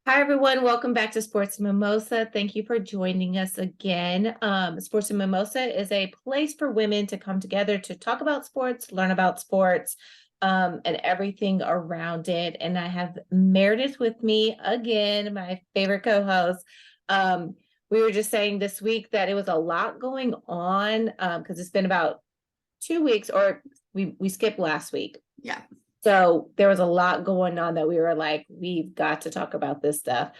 Hi, everyone. Welcome back to Sports and Mimosa. Thank you for joining us again. Sports and Mimosa is a place for women to come together to talk about sports, learn about sports, and everything around it. And I have Meredith with me again, my favorite co-host. We were just saying this week that it was a lot going on because it's been about 2 weeks, or we skipped last week. Yeah. So there was a lot going on that we were like, we've got to talk about this stuff,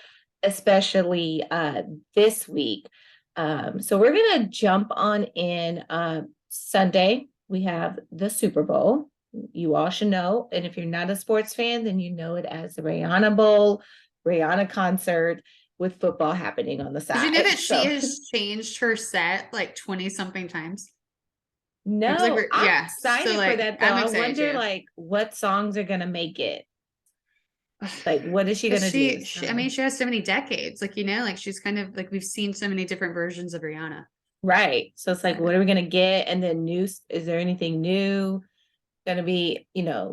especially this week. So we're gonna jump on in. Sunday, we have the Super Bowl. You all should know. And if you're not a sports fan, then you know it as the Rihanna Bowl, Rihanna concert with football happening on the Did you know side. that she So has changed her set like 20 something times? It was like, no, I'm yeah. So excited for like, that though. I'm I excited wonder too. like what songs are gonna make it. Like, what is she Because gonna do? I mean, So she has so many decades. Like, like she's kind of like we've seen so many different versions of Rihanna. right. So it's like, Uh, what are we gonna get? And then is there anything new gonna be, They're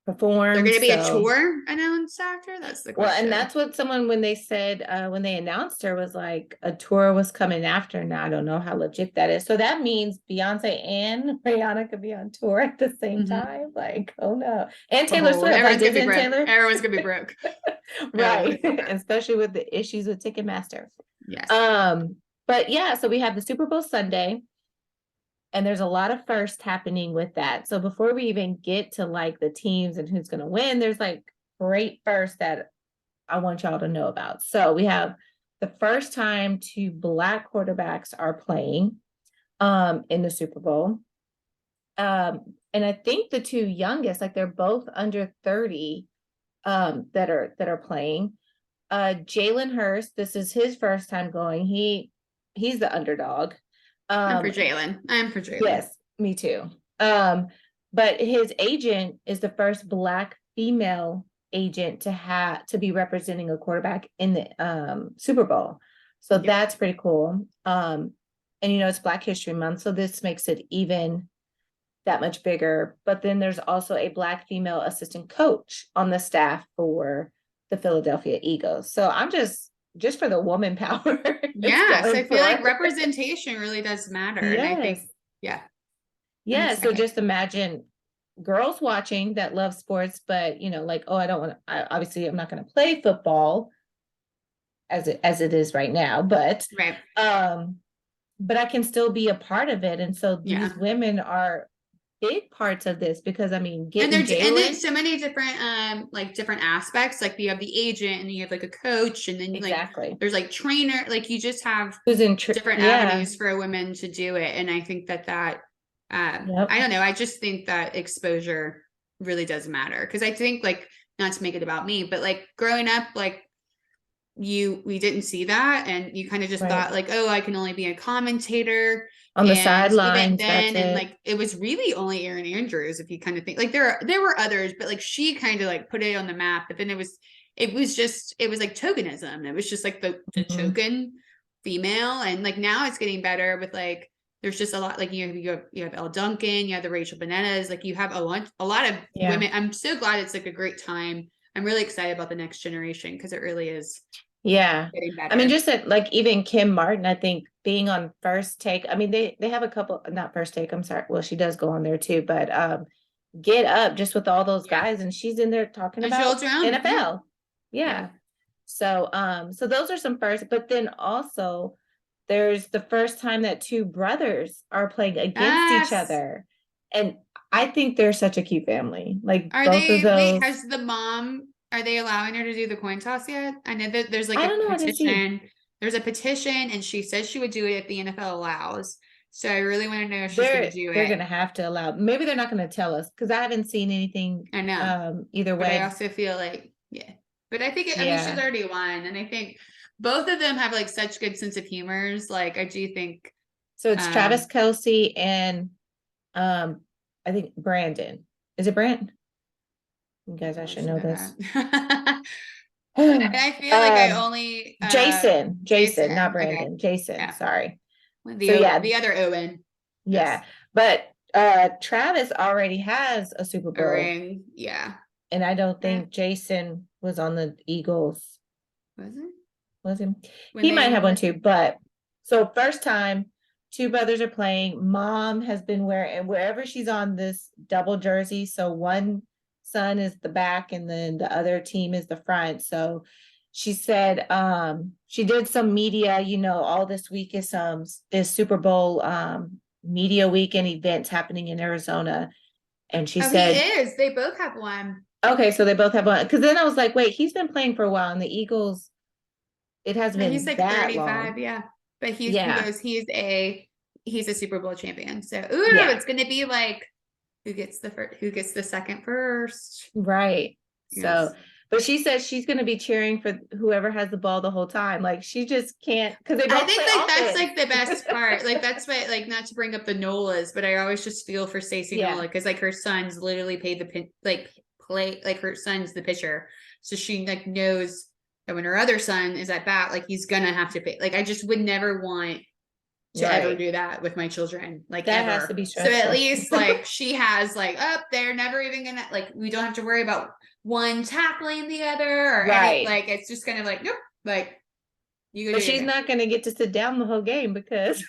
performed? going to be a So tour announced after. That's the well, and question. that's what someone when they said when they announced her was like a tour was coming after. Now I don't know how legit that is. So that means Beyonce and Rihanna could be on tour at the same Hmm. time. Like, oh no. And Taylor Oh, Swift, like everyone's gonna be isn't broke. Taylor? Everyone's gonna be broke. Everyone's Right. gonna be broke. Especially with the issues with Ticketmaster. Yes. Um, but yeah, so we have the Super Bowl Sunday. And there's a lot of first happening with that. So before we even get to like the teams and who's going to win, there's like great first that I want y'all to know about. So we have the first time two Black quarterbacks are playing in the Super Bowl. And I think the two youngest, like they're both under 30 that are playing. Jalen Hurst, this is his first time going. He's the underdog. I'm for Um, Jalen. I'm for Jalen. Yes, me too. Um, but his agent is the first Black female agent to be representing a quarterback in the Super Bowl. So Yep. that's pretty cool. And it's Black History Month, so this makes it even that much bigger. But then there's also a Black female assistant coach on the staff for the Philadelphia Eagles. So I'm just for the woman power it's Yes, I going feel like for. representation really does matter. And I think, Yes. yeah, I'm Yeah, so excited. just imagine girls watching that love sports, but like, oh, I don't want to, obviously I'm not going to play football as it is right now, Right. um, but I can still be a part of it. And so Yeah. these women are big parts of this because I mean, And getting and then Jalen, so many different like different aspects. Like you have the agent and then you have like a coach and then like exactly, there's like trainer, like you just have who's in, different yeah, avenues for women to do it. And I think that yep, I don't know, I just think that exposure really does matter. Because I think like not to make it about me, but like growing up, like we didn't see that and you kind of just right. thought like, oh, I can only be a commentator. On the And even sidelines, that's then, and it. like it was really only Erin Andrews, if you kind of think like there were others, but like she kind of like put it on the map. But then it was like tokenism. It was just like the Mhm. token female. And like now it's getting better with like there's just a lot like you have Elle Duncan, you have the Rachel Bananas, like you have a lot of Yeah. women. I'm so glad it's like a great time. I'm really excited about the next generation because it really is Yeah. getting I mean, better. just that, like even Kim Martin, I think being on First Take, I mean, they have a couple, not First Take, I'm sorry. Well, she does go on there too, but Get Up just with all those Yeah. guys and she's in there talking And she about holds her own. Yeah. NFL. Yeah. Yeah. So those are some first, but then also there's the first time that two brothers are playing against each Yes. other. And I think they're such a cute family. Like Are both of they, wait, those. has the mom, are they allowing her to do the coin toss yet? I know that there's like I a don't know, I didn't see. petition. There's a petition and she says she would do it if the NFL allows. So I really want to know if she's going to They're do they're it. gonna have to allow. Maybe they're not gonna tell us because I haven't seen anything I know. either But I way. also feel like, yeah. But I think, I mean, she's Yeah. already won. And I think both of them have like such good sense of humors. Like I do think, So it's Travis um, Kelsey and um I think Brandon. Is it Brand? You guys, I oh, should should know know this. that. I feel like I only Jason, not Jason. Okay. Brandon. Jason, Yeah. sorry. So The yeah, other Owen. Yes. yeah. But Travis already has a Super A Bowl, ring. Yeah. and I don't Right. think Jason was on the Eagles. Was it? Was him? When He they might have won one the too, but so first time, two brothers are playing. Mom has been wearing, and wherever she's on this double jersey, so one son is the back and then the other team is the front. So she said she did some media, all this week is Super Bowl media week and events happening in Arizona. And she Oh, he said, is. They both have one. okay, so they both have one. Because then I was like, wait, he's been playing for a while, and the Eagles, it hasn't Yeah, he's been like that 35, long. yeah. But he Yeah. goes, he's a Super Bowl champion. So Yeah. it's gonna be like who gets the second first. Right. So, Yes. but she says she's going to be cheering for whoever has the ball the whole time. Like she just can't because they I both play think like that's offense. like the best part. Like that's why, like, not to bring up the Nolas, but I always just feel for Stacey Yeah. Nola because like her son's literally paid the pin, like play, like her son's the pitcher, so she like knows that when her other son is at bat, like he's gonna have to pay. Like I just would never want to ever Right. do that with my children, like That has to ever. be So at stressful. least like she has like, oh, they're never even gonna, like, we don't have to worry about one tackling the other or any, Right. like it's just gonna like, nope, like you go But do your she's thing. not going to get to sit down the whole game because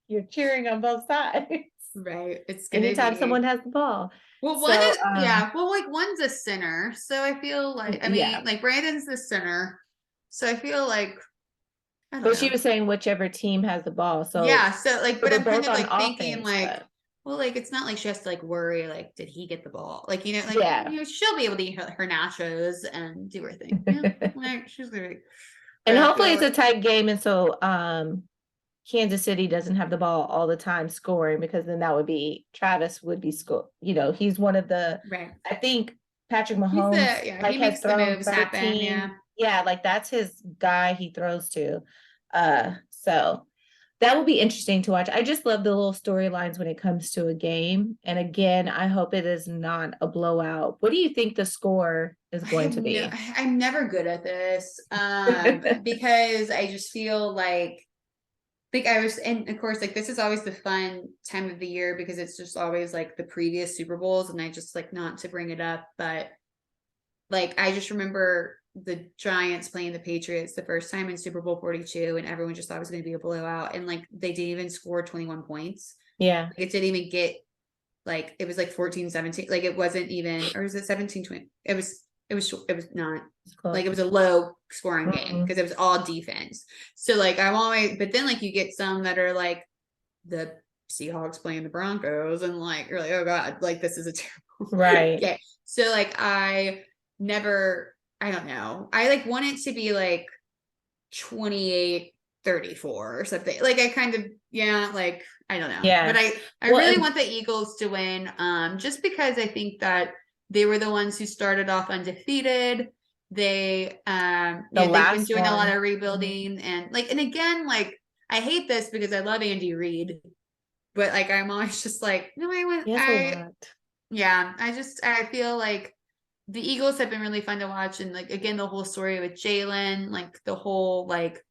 you're cheering on both sides Right. It's gonna anytime someone be, has the ball. well, one So, is, yeah, well, like one's a center. So I feel like, I yeah. mean, like Brandon's the center. So I feel like, I don't But she know. was saying whichever team has the ball. So, Yeah. So like, so but they're I'm kind both of on like thinking offense, like, but well, like it's not like she has to like worry, like, did he get the ball? Like, like, yeah. she'll be able to eat her nachos and do her thing. Yeah. Like she's gonna be, but And I hopefully feel it's a like, tight game. And so Kansas City doesn't have the ball all the time scoring because then that would be Travis would be score. He's one of the right. I think Patrick He's the, Mahomes yeah, he like has makes the thrown moves happen. 13. Yeah. Yeah, like that's his guy he throws to. So that will be interesting to watch. I just love the little storylines when it comes to a game. And again, I hope it is not a blowout. What do you think the score is going to be? I'm never good at this. Because I just feel like I was, and of course, like this is always the fun time of the year because it's just always like the previous Super Bowls, and I just like not to bring it up, but like I just remember the Giants playing the Patriots the first time in Super Bowl 42, and everyone just thought it was going to be a blowout, and like they didn't even score 21 points. Yeah. Like, it didn't even get, like it was like 14-17, like it wasn't even, or was it 17-20? It was not, like it was a low scoring game Mhm. because it was all defense. So like I'm always, but then like you get some that are like the Seahawks playing the Broncos, and like you're like, oh god, like this is a terrible Right. game. So like I don't know, I like want it to be like 28-34 or something. Like I kind of, yeah, like I don't know. But Yeah. I Well, really want the Eagles to win, just because I think that they were the ones who started off undefeated. They the they've been last doing a lot one. of rebuilding, and like, and again, like I hate this because I love Andy Reid, but like I'm always just like, no, He has a lot. yeah, I feel like the Eagles have been really fun to watch, and like again, the whole story with Jalen, like the whole like,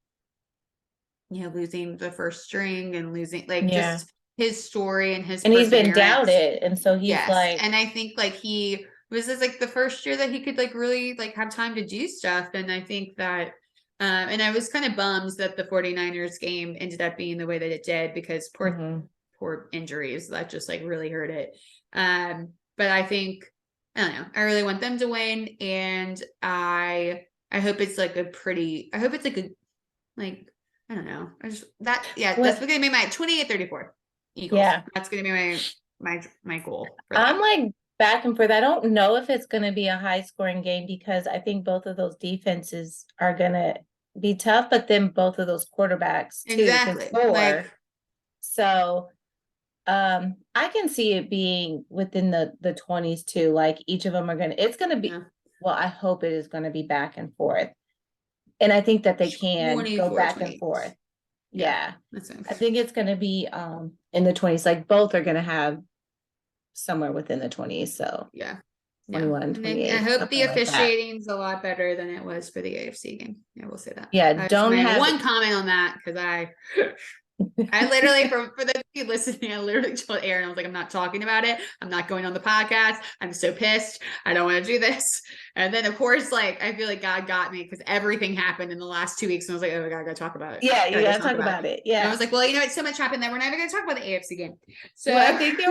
losing the first string and losing, like Yeah. just his story and his And he's been perseverance. doubted. And so he's Yes. like, And I think like he was just like the first year that he could like really like have time to do stuff. And I think that, and I was kind of bummed that the 49ers game ended up being the way that it did because mhm. poor injuries that just like really hurt it. But I think, I don't know, I really want them to win. And I hope it's like I hope it's like a, like, I don't know. That's What? gonna be my 28-34 Eagles. Yeah. That's gonna be my goal for I'm that. like back and forth. I don't know if it's going to be a high scoring game because I think both of those defenses are going to be tough, but then both of those quarterbacks too can Exactly. Like, score. So I can see it being within the 20s too. Like each of them are it's gonna be, yeah, well, I hope it is gonna be back and forth. And I think that they can go back and 24-28. forth. Yeah, Yeah. that's it. I think it's gonna be in the 20s. Like both are gonna have somewhere within the 20s. So Yeah. Yeah. 21, And then I 28, hope the something like that. officiating's a lot better than it was for the AFC game. Yeah, we'll say that. Yeah, That's don't my have one comment on that because I I literally, for those of you listening, I literally told Aaron, I was like, I'm not talking about it. I'm not going on the podcast. I'm so pissed. I don't want to do this. And then, of course, like, I feel like God got me because everything happened in the last 2 weeks. And I was like, oh my God, I gotta talk about it. Yeah, you Gotta gotta talk talk about about it. And I Yeah. was like, well, you know, it's so much happened that we're never going to talk about the AFC game. So Well, I think it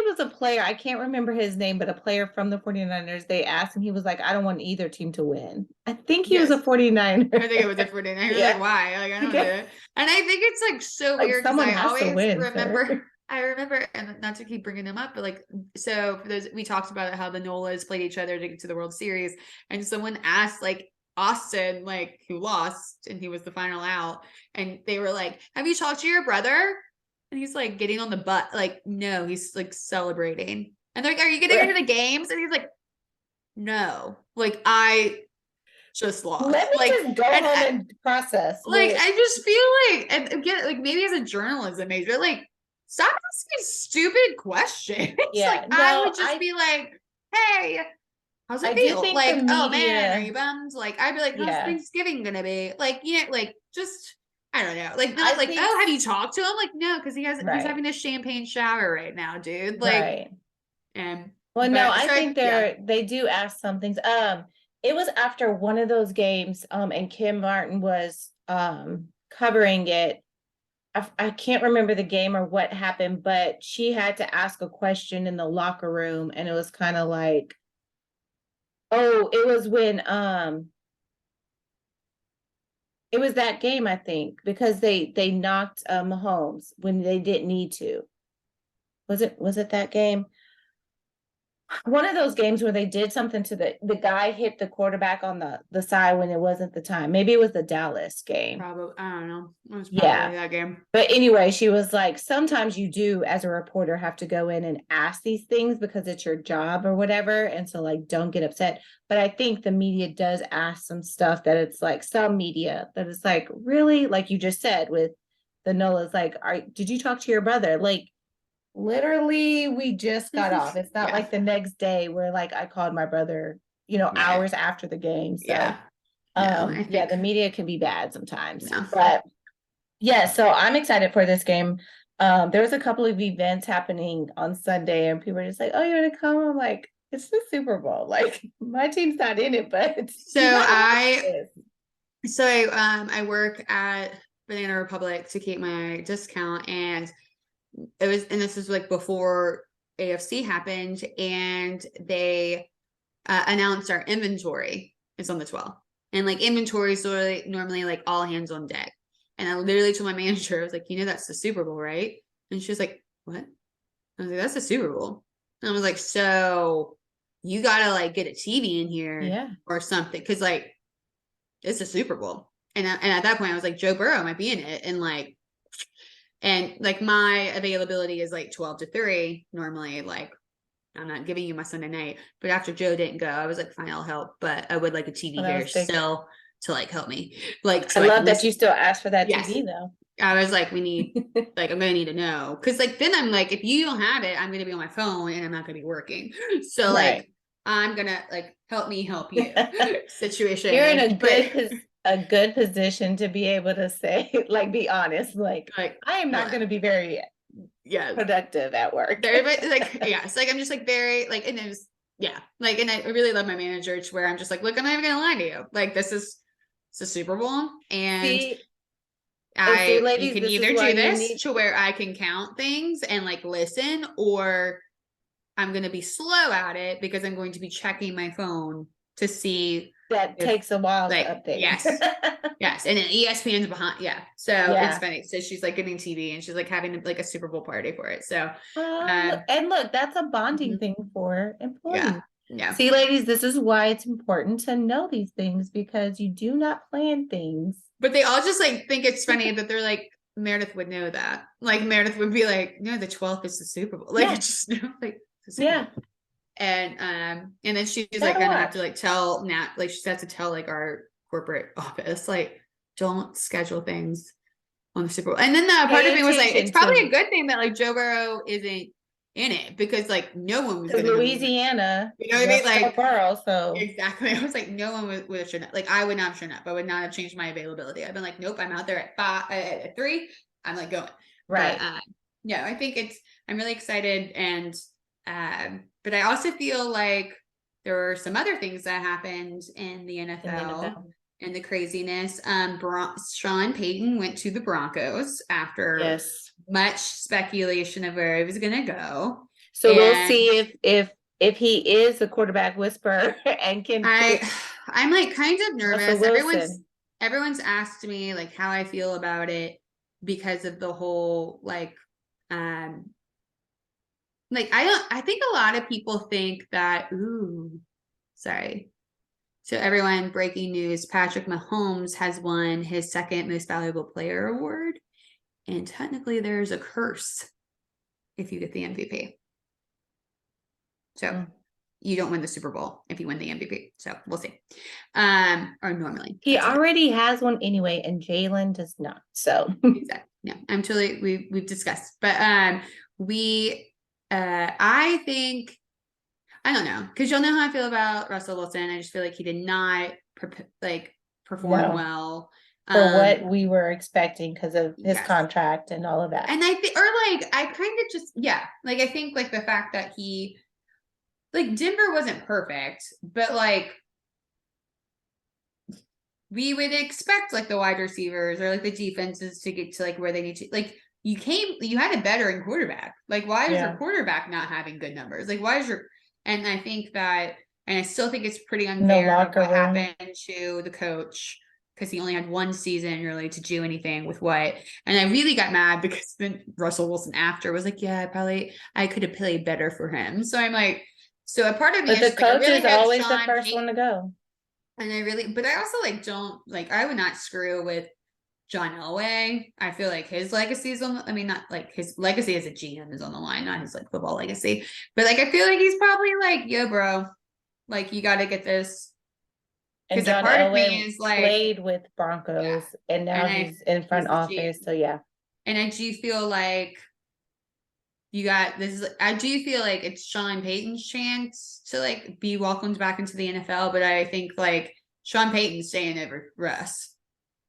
was a player, I can't remember his name, but a player from the 49ers, they asked him, he was like, I don't want either team to win. I think he was a yes, 49er. I think it was a 49. You're Yeah. like, why? Like, I don't do it. And I think it's like so Like weird because someone I has to always win, remember, sir. I remember, and not to keep bringing them up, but like, so for those, we talked about how the Nolas played each other to get to the World Series. And someone asked, like, Austin, like, who lost, and he was the final out. And they were like, have you talked to your brother? And he's like getting on the butt, like, no, he's like celebrating. And they're like, are you getting into the games? And he's like, no, like, I just Let lost. me Like, just go and home and process like, what. I just feel like, and again, like maybe as a journalism major, like, stop asking stupid questions. Like, Yeah, I no, would just be like, hey, how's it I do feel? think the Like, oh man, are you media, bummed? Like, I'd be like, how's yeah, Thanksgiving gonna be? Like, yeah, like, just, I don't know. Like, I not like, think, oh, have you talked to him? Like, no, because he's right, having a champagne shower right now, dude. Like, right. and, Well, no, but, I so think yeah, they do ask some things. It was after one of those games, and Kim Martin was covering it. I can't remember the game or what happened, but she had to ask a question in the locker room, and it was kind of like, oh, it was when it was that game, I think, because they knocked Mahomes when they didn't need to. Was it that game? One of those games where they did something to the guy hit the quarterback on the side when it wasn't the time. Maybe it was the Dallas game. probably, I don't know. It was Yeah. probably that game. But anyway, she was like, sometimes you do, as a reporter, have to go in and ask these things because it's your job or whatever. And so, like, don't get upset. But I think the media does ask some stuff that it's like some media that is like, really, like you just said with the Nola's, like, did you talk to your brother? Like, literally, we just got off. It's not Yeah. like the next day where, like, I called my brother, Yeah. hours after the game. So, Yeah. No, I yeah, think, the media can be bad sometimes. no. But yeah, so I'm excited for this game. There was a couple of events happening on Sunday, and people were just like, "Oh, you're gonna come?" I'm like, "It's the Super Bowl. Like, my team's not in it, but So you gotta watch I, this." so I work at Banana Republic to keep my discount, and this was like before AFC happened, and they announced our inventory is on the 12th, and like inventory is normally like all hands on deck. And I literally told my manager, I was like, you know, that's the Super Bowl, right? And she was like, what? I was like, that's the Super Bowl. And I was like, so you gotta like get a TV in here Yeah. or something, because like it's a Super Bowl. And at that point, I was like, Joe Burrow might be in it, and like my availability is like 12 to 3 normally. Like, I'm not giving you my Sunday night, but after Joe didn't go, I was like, fine, I'll help, but I would like a TV What I here was thinking. still to like help me, like, I so I love can that listen. you still ask for that Yes. TV though. I was like, we need, like, I'm gonna need to know, because like then I'm like, if you don't have it, I'm gonna be on my phone and I'm not gonna be working. So Right. like, I'm gonna like help me help you situation. You're in But a good position to be able to say, like, be honest. Like, like, I am not going to be very yeah, productive at work. very like, yeah, it's like I'm just like very like, and it was, yeah, like, and I really love my manager to where I'm just like, look, I'm not even gonna lie to you, like, it's a Super Bowl, and See, you ladies, can this is either why do you this need to where I can count things and like listen, or I'm going to be slow at it because I'm going to be checking my phone to see that if, takes a while to like, update. yes, yes. And then ESPN's behind. Yeah. So it's Yeah. funny. So she's like getting TV and she's like having like a Super Bowl party for it. So, And look, that's a bonding mhm. thing for Yeah. employees. Yeah. See, ladies, this is why it's important to know these things, because you do not plan things. But they all just like think it's funny that they're like, Meredith would know that. Like, Meredith would be like, no, the 12th is the Super Bowl. Like, Yeah. it's just, no, like, the Super Yeah. Bowl. And then she's like Gotta gonna have to watch. like tell Nat, like she has to tell like our corporate office, like, don't schedule things on the Super Bowl. And then the part of Pay me was like, it's attention probably to a good thing that like Joe Burrow isn't in it because like no one was Because going to know. Louisiana, You know what I mean? Russ Like Borough, so exactly. I was like, no one would have shown up. Like I would not have shown up. I would not have changed my availability. I've been like, nope, I'm out there at 5, at 3. I'm like going. But right. yeah, I think I'm really excited. And but I also feel like there were some other things that happened in the In the NFL NFL. and the craziness. Sean Payton went to the Broncos after Yes. much speculation of where he was going to go. So we'll And see if he is a quarterback whisperer and can I fit I'm like kind of Russell nervous. Wilson. Everyone's asked me like how I feel about it because of the whole um I think a lot of people think that sorry. So everyone, breaking news, Patrick Mahomes has won his second most valuable player award. And technically there's a curse if you get the MVP. So you don't win the Super Bowl if you win the MVP. So we'll see. Or normally He that's it. already has one anyway, and Jalen does not. So Exactly. No, I'm totally we've discussed. But I think I don't know, because you'll know how I feel about Russell Wilson. I just feel like he did not perform no, well. for what we were expecting because of his Yes. contract and all of that. And I think, or like, I kind of just, yeah, like, I think like the fact that like, Denver wasn't perfect, but like, we would expect like the wide receivers or like the defenses to get to like where they need to. Like, you had a veteran quarterback. Like, why is your quarterback not having good numbers? Like, why is and I think that, and I still think it's pretty unfair of what happened to the coach because he only had one season really to do anything with what. And I really got mad because then Russell Wilson after was like, yeah, I could have played better for him. So I'm like, so a part of me But is the just like, I coach really is hope always the Sean first Payton, one to go. and but I also like don't like, I would not screw with John Elway. I feel like his legacy is I mean, not like his legacy as a GM is on the line, not his like football legacy. But like, I feel like he's probably like, yo, bro, like you got to get this. And Because a John part of me Elway is like, played with yeah. Broncos, and now And he's in he's front the office. GM. So yeah. And I do feel like I do feel like it's Sean Payton's chance to like be welcomed back into the NFL. But I think like Sean Payton's staying over Russ.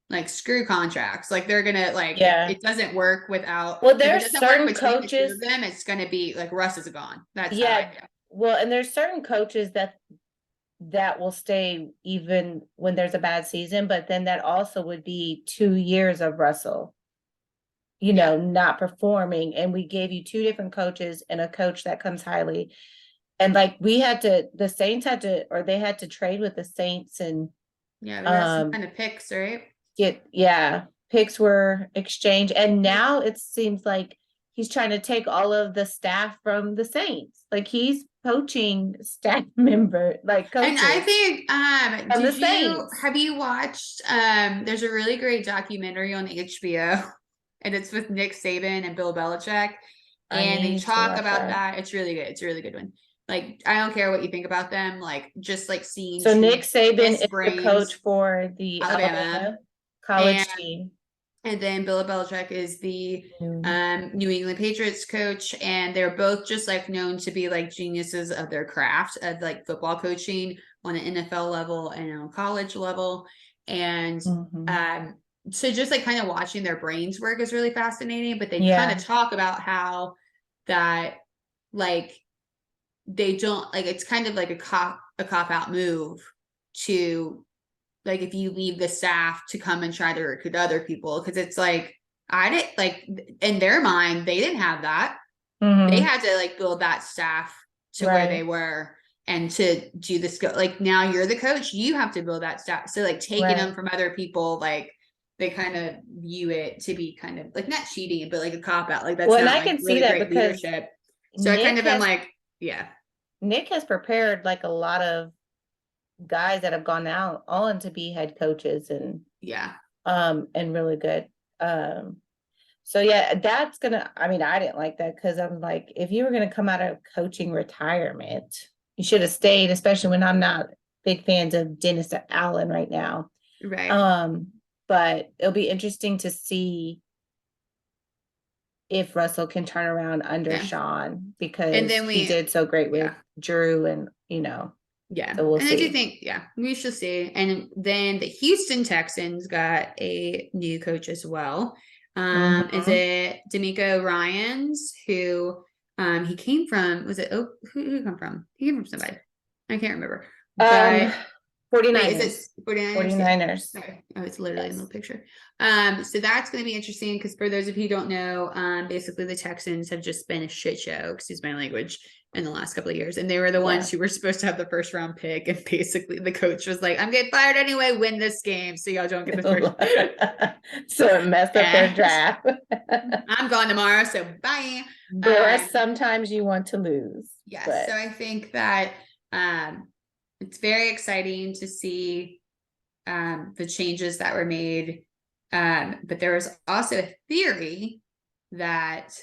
Like screw contracts. Like they're gonna like it doesn't work without. Well, If it there's doesn't work certain between the two coaches. of them, it's gonna be like Russ is gone. That's how I Yeah. feel. Well, and there's certain coaches that will stay even when there's a bad season, but then that also would be 2 years of Russell, not performing. And we gave you two different coaches and a coach that comes highly. And like the Saints had to, or they had to trade with the Saints and Yeah, we got some kind of picks, right? picks were exchanged. And now it seems like he's trying to take all of the staff from the Saints. Like he's poaching staff member, like coaches. And I think from the Saints. have you watched there's a really great documentary on HBO and it's with Nick Saban and Bill Belichick and they talk about that. It's really good. It's a really good one. Like I don't care what you think about them, like just like seeing So Nick Saban is the coach brains, for the Alabama college team. And then Bill Belichick is the New England Patriots coach, and they're both just like known to be like geniuses of their craft of like football coaching on an NFL level and on a college level. And so just like kind of watching their brains work is really fascinating. But they kind of talk about how that like they don't like it's kind of like a cop out move to like if you leave the staff to come and try to recruit other people because it's like I didn't like in their mind they didn't have that. They had to like build that staff to where they were and to do this like now you're the coach, you have to build that staff. So like taking them from other people, like they kind of view it to be kind of like not cheating but like a cop out, like that's not I like can really see that great because leadership. So I kind of am like Nick has prepared like a lot of guys that have gone out on to be head coaches and and really good. So that's gonna, I mean, I didn't like that because I'm like, if you were gonna come out of coaching retirement, you should have stayed, especially when I'm not big fans of Dennis Allen right now. Right. But it'll be interesting to see if Russell can turn around under Yeah. Sean, And because then he did so great with yeah. Drew, and Yeah. so we'll And I do see. think, yeah, we shall see. And then the Houston Texans got a new coach as well. Is Mhm. it D'Amico Ryans, who he came from, was it who did he come from? He came from somebody. I can't remember. Um, But wait, is it 49ers. 49ers? Yeah. 49ers. Sorry. Oh, it's literally in the Yes. picture. So that's going to be interesting because for those of you who don't know, basically the Texans have just been a shit show, excuse my language, in the last couple of years. And they were the ones who were supposed to have the first round pick. And basically the coach was like, I'm getting fired anyway, win this game. So y'all don't get the first. So it messed up their draft. I'm gone tomorrow. So bye. But sometimes you want to lose. Yes. But So I think that it's very exciting to see the changes that were made. But there was also a theory that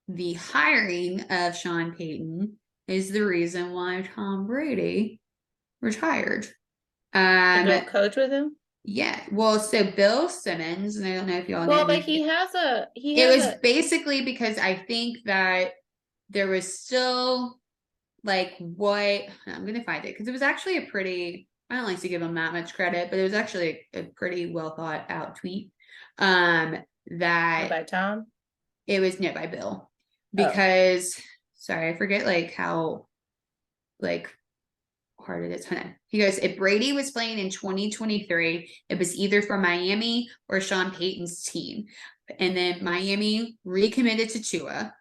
the hiring of Sean Payton is the reason why Tom Brady retired. to go coach with him. Yeah. Well, so Bill Simmons, and I don't know if y'all know Well, but anything. he It has was a basically because I think that there was still like what I'm gonna find it because it was actually a pretty, I don't like to give him that much credit, but it was actually a pretty well thought out tweet. That by Tom. it was no by Bill Oh. because sorry, I forget like how like hard it is. Hold on. He goes, if Brady was playing in 2023, it was either for Miami or Sean Payton's team. And then Miami recommitted to Tua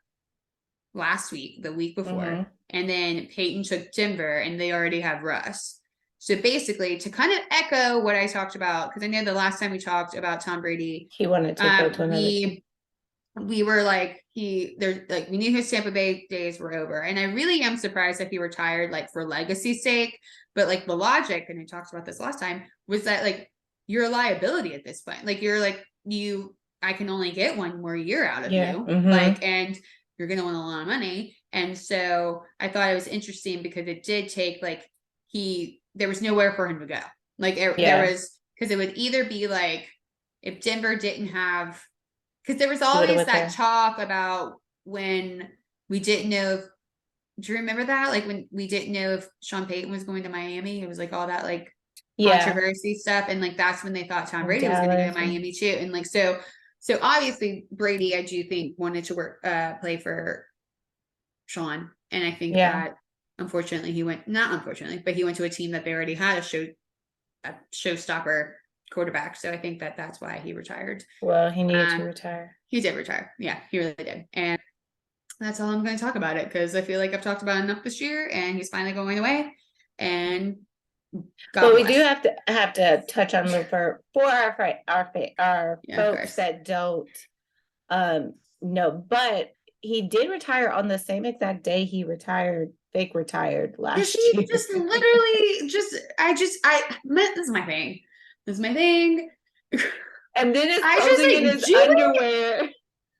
last week, the week before. Mhm. And then Peyton took Denver and they already have Russ. So basically, to kind of echo what I talked about, because I know the last time we talked about Tom Brady, He wanted to go to another team. we were like, we knew his Tampa Bay days were over. And I really am surprised that he retired, like for legacy's sake. But like the logic, and I talked about this last time, was that like you're a liability at this point. Like you're like, I can only get one more year out of you. Mhm. Like, and you're gonna want a lot of money. And so I thought it was interesting because it did take like there was nowhere for him to go. Like there was, because it would either be like if Denver didn't have, because there was always that talk about when we didn't know if, do you remember that? Like when we didn't know if Sean Payton was going to Miami, it was like all that like controversy stuff. And like, that's when they thought Tom Brady was going to go to Miami too. And like, so obviously Brady, I do think wanted to play for Sean. And I think that unfortunately he went, not unfortunately, but he went to a team that they already had a showstopper quarterback. So I think that that's why he retired. Well, he needed to retire. He did retire. Yeah, he really did. And that's all I'm going to talk about it because I feel like I've talked about enough this year and he's finally going away. And but we do have to touch on the for our folks that don't know, but he did retire on the same exact day he fake retired last year. Just literally this is my thing. This is my thing. And then it's posing in his underwear.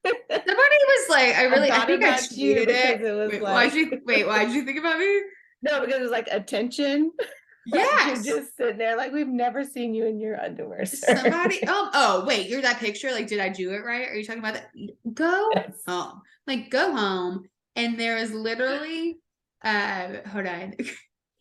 Somebody was like, I think I tweeted because it was why'd you think about me? No, because it was like attention. Yes. Like, you're just sitting there like we've never seen you in your underwear. Sir. Somebody wait, you're that picture. Like, did I do it right? Are you talking about that? Go home. Like, go home. And there is literally hold on.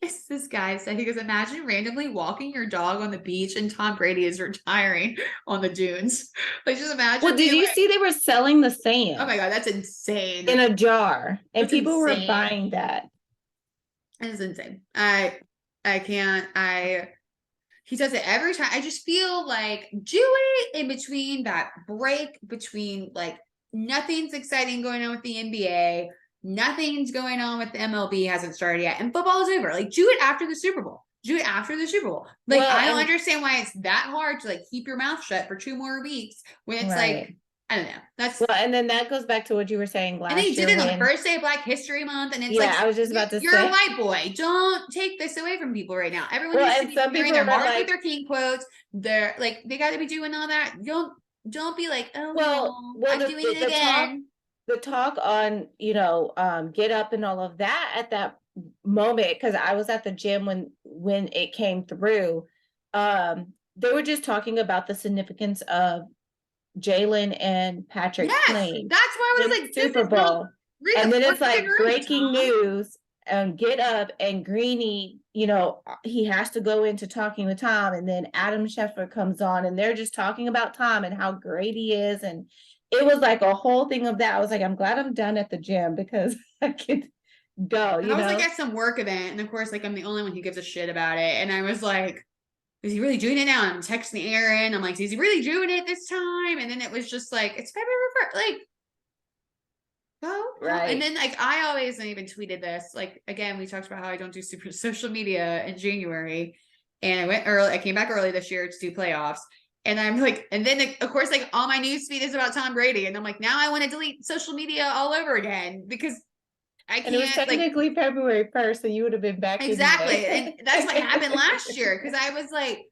It's this guy said, he goes, imagine randomly walking your dog on the beach and Tom Brady is retiring on the dunes. Like, just imagine. Well, did you see they were selling the sand? Oh my God, that's insane. In a jar. And people were buying that. It's insane. I can't. He does it every time. I just feel like do it in between that break between like nothing's exciting going on with the NBA. Nothing's going on with the MLB hasn't started yet. And football is over. Like, do it after the Super Bowl. Do it after the Super Bowl. Like, I don't understand why it's that hard to like keep your mouth shut for 2 more weeks when it's like, I don't know. That's and then that goes back to what you were saying last year. And they did it on the first day of Black History Month, and it's like, I was just about to say, you're a white boy. Don't take this away from people right now. Everyone needs to be doing their Martin Luther King quotes. They're like, they got to be doing all that. Don't be like, oh, I'm doing it again. The talk on Get Up and all of that at that moment, because I was at the gym when it came through. They were just talking about the significance of Jalen and Patrick Yes, playing that's why I in was the like, this Super is not Bowl. read the And then it's freaking like room, breaking Tom. news and get up and Greeny, he has to go into talking with Tom. And then Adam Schefter comes on and they're just talking about Tom and how great he is. And it was like a whole thing of that. I was like, I'm glad I'm done at the gym because I could go, I was like at some work event, and of course, like I'm the only one who gives a shit about it. And I was like, is he really doing it now? And I'm texting Aaron. I'm like, is he really doing it this time? And then it was just like, it's February 1st. Like, go. And Right. then like I always even tweeted this. Like again, we talked about how I don't do super social media in January. And I went early, I came back early this year to do playoffs. And I'm like, and then of course, like all my news feed is about Tom Brady. And I'm like, now I want to delete social media all over again because I And it was can't like technically February 1st, so you would have been back exactly. And anyway. that's what happened last year. Cause I was like,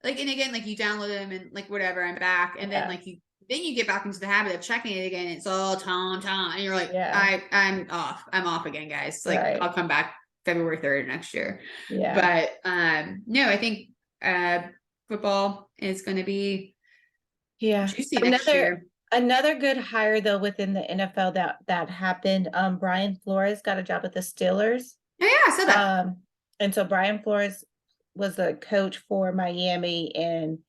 and again, like you download them and like whatever, I'm back. And then Yeah. like then you get back into the habit of checking it again. It's all Tom, and you're like, Yeah. I'm off. I'm off again, guys. Like Right. I'll come back February 3rd next year. Yeah. But no, I think football is going to be Yeah. juicy next Another year. another good hire though within the NFL that happened. Brian Flores got a job with the Steelers. Oh, yeah, I saw that. And so Brian Flores was the coach for Miami, and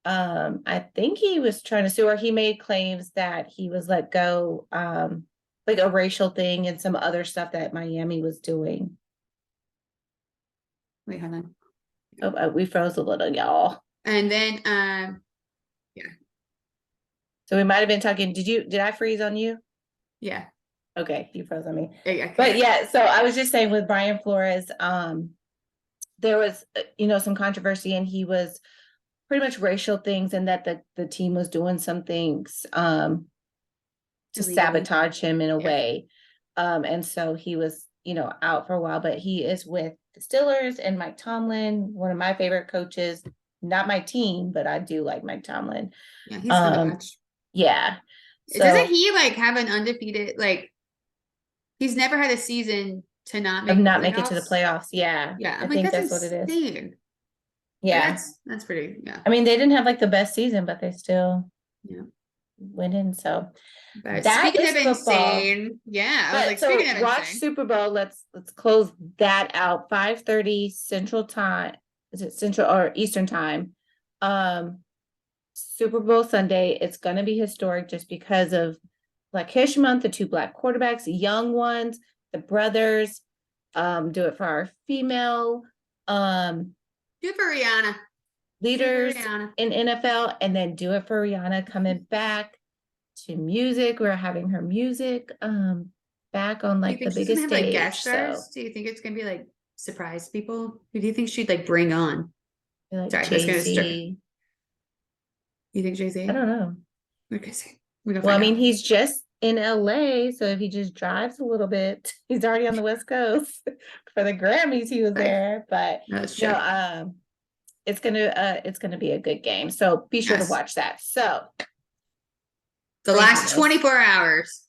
I think he was trying to sue, or he made claims that he was let go, like a racial thing and some other stuff that Miami was doing. Wait, hold on. Oh, we froze a little, y'all. And then So we might have been talking. Did I freeze on you? yeah. Okay, you froze on me. Okay. But yeah, so I was just saying with Brian Flores, there was some controversy, and he was pretty much racial things, and that the team was doing some things to Illegally. sabotage him in a Yeah. way. And so he was, out for a while, but he is with the Steelers and Mike Tomlin, one of my favorite coaches. Not my team, but I do like Mike Tomlin. Yeah, he's fun to watch. Yeah. Doesn't So he like have an undefeated like he's never had a season to not of make the not make it to the playoffs? playoffs. Yeah. Yeah, I I'm like, think that's that's what it is. insane. But Yeah. that's pretty, yeah. I mean, they didn't have like the best season, but they still Yeah. went in. So But that speaking is of football. insane, yeah, I was But like, speaking so of watch insane. Super Bowl. Let's close that out. 5:30 Central Time. Is it Central or Eastern Time? Super Bowl Sunday. It's gonna be historic just because of Black History Month, the two Black quarterbacks, the young ones, the brothers. Do it for our female Do it for Rihanna. leaders Rihanna. in NFL, and then do it for Rihanna coming back to music. We're having her music back on Do you like the think she's gonna biggest have like stage. guest So stars? Do you think it's gonna be like surprise people? Who do you think she'd like bring on? like Sorry, that's gonna start. Jay-Z. You think I Jay-Z? don't know. Okay, we're gonna Well, I find mean, out. he's just in LA, so if he just drives a little bit, he's already on the West Coast. For the Grammys, he was Right. there. But That's true. it's gonna be a good game. So be sure to Yes. watch that. So The last craziness. 24 hours.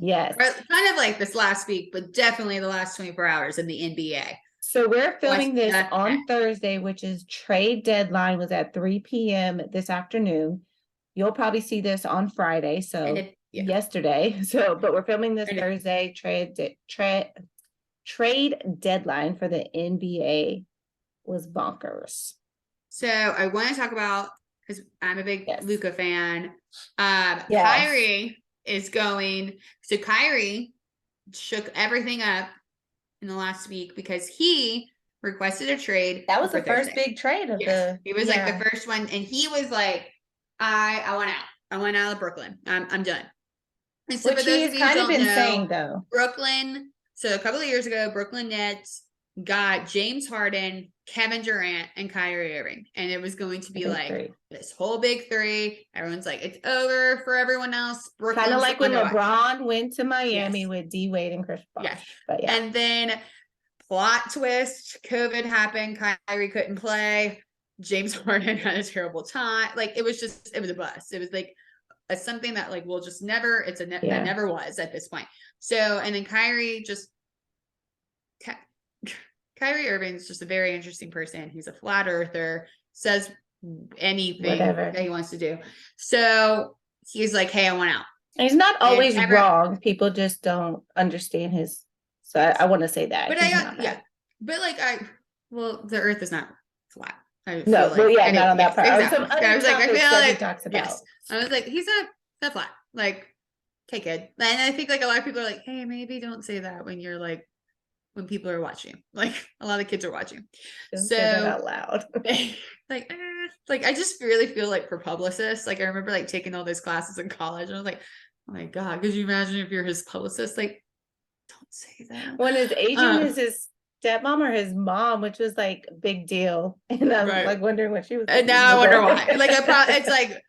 Yes. Or kind of like this last week, but definitely the last 24 hours in the NBA. So we're filming What's this the on heck? Thursday, which is trade deadline was at 3 p.m. this afternoon. You'll probably see this on Friday, And so yeah. yesterday. So, but we're filming this And Thursday. Trade deadline for the NBA was bonkers. so I want to talk about because I'm a big Yes. Luca fan. Yes. Kyrie is going. So Kyrie shook everything up in the last week because he requested a trade. That was for the first Thursday. big trade of Yes, the. he was like the first one, and he was like, I want out. I want out of Brooklyn. I'm done. And so Which for those of you who don't know, saying though. Brooklyn. So a couple of years ago, Brooklyn Nets got James Harden, Kevin Durant, and Kyrie Irving, and it was going to be like three. this whole big three. Everyone's like, it's over for everyone else. Kind of like when LeBron went to Miami with D Wade and Chris Bosh. Yes. But yeah. And then plot twist, COVID happened. Kyrie couldn't play. James Harden had a terrible time. Like it was a bust. It was like something that like will just never. That never was at this point. So and then Kyrie Irving's just a very interesting person. He's a flat earther. Says anything Whatever. that he wants to do. So he's like, hey, I want out. And he's not And always wrong. People just don't understand his. So yes. I want to say that But he's not yeah, bad. but like well, the earth is not flat. I feel No, well, like yeah, not anyway, on that yes, part. On some exactly. I other was like, I topics feel that he like talks yes. about. I was like, he's not flat. Like, okay, good. And I think like a lot of people are like, hey, maybe don't say that when you're like when people are watching. Like a lot of kids are watching. Don't say that So out loud. like I just really feel like for publicists, like I remember like taking all those classes in college and I was like, oh my God, could you imagine if you're his publicist? Like, don't say that. When his agent is his stepmom or his mom, which was like a big deal. And I'm right. like wondering what she was And thinking. now I But wonder go why. Like ahead. it's like,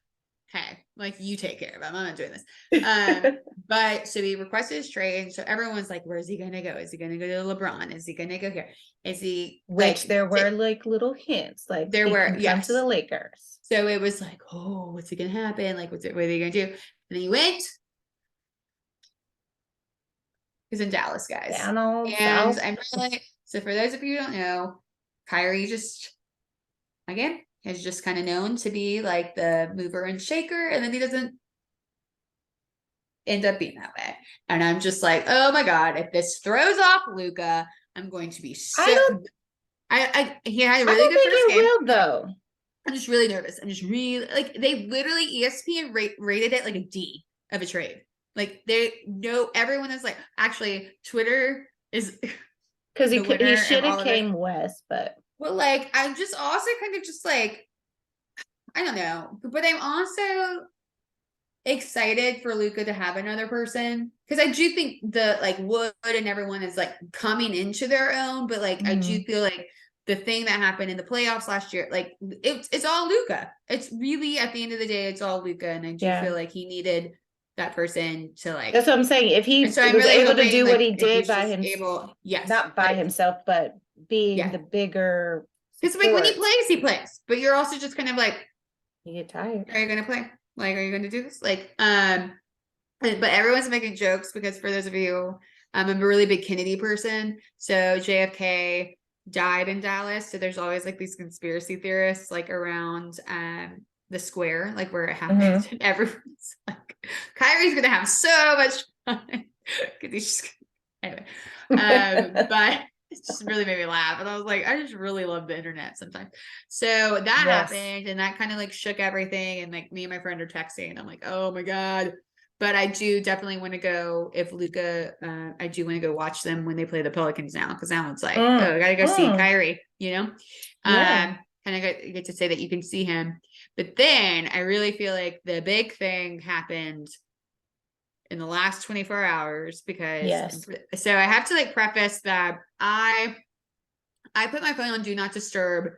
hey, like you take care of him. I'm not doing this. But so he requested his trade. So everyone's like, where's he gonna go? Is he gonna go to LeBron? Is he gonna go here? Is he Which like there were like little hints, like there he were can come to the yes. Lakers. So it was like, oh, what's it gonna happen? Like, what are they gonna do? And then he went. He's in Dallas, guys. Down on And south. I'm really so for those of you who don't know, Kyrie just again is just kind of known to be like the mover and shaker, and then he doesn't end up being that way. And I'm just like, oh my God, if this throws off Luca, I'm going to be I so don't he had a I really don't good think first it game. will though. I'm just really nervous. I'm just really like they literally ESPN rated it like a D of a trade. Like they know everyone is like actually Twitter is Because the he winner of should have all of it. came west, but Well, like I'm just also kind of just like I don't know, but I'm also excited for Luca to have another person because I do think the like Wood and everyone is like coming into their own, but like I do feel like the thing that happened in the playoffs last year, like it's all Luca. It's really at the end of the day, it's all Luca, and I do feel like he needed that person to like. that's what I'm saying. If And he so I'm was really able to hoping do what like he if did he's by just himself, able, yes, not by like himself, but being yeah, the bigger because like when support, he plays, but you're also just kind of like, you get tired. are you gonna play? Like, are you gonna do this? Like, but everyone's making jokes because for those of you, I'm a really big Kennedy person. So JFK died in Dallas. So there's always like these conspiracy theorists like around the square, like where it happened. And everyone's like, Kyrie's gonna have so much fun. Because he's just anyway. But it just really made me laugh. And I was like, I just really love the internet sometimes. So that happened and that kind of like shook everything. And like me and my friend are texting. And I'm like, oh my God. But I do definitely want to go if Luca, I do want to go watch them when they play the Pelicans now. Cause now it's like, oh, I gotta go see Kyrie, you know? Yeah. Kind of get to say that you can see him. But then I really feel like the big thing happened in the last 24 hours because so I have to like preface that I put my phone on do not disturb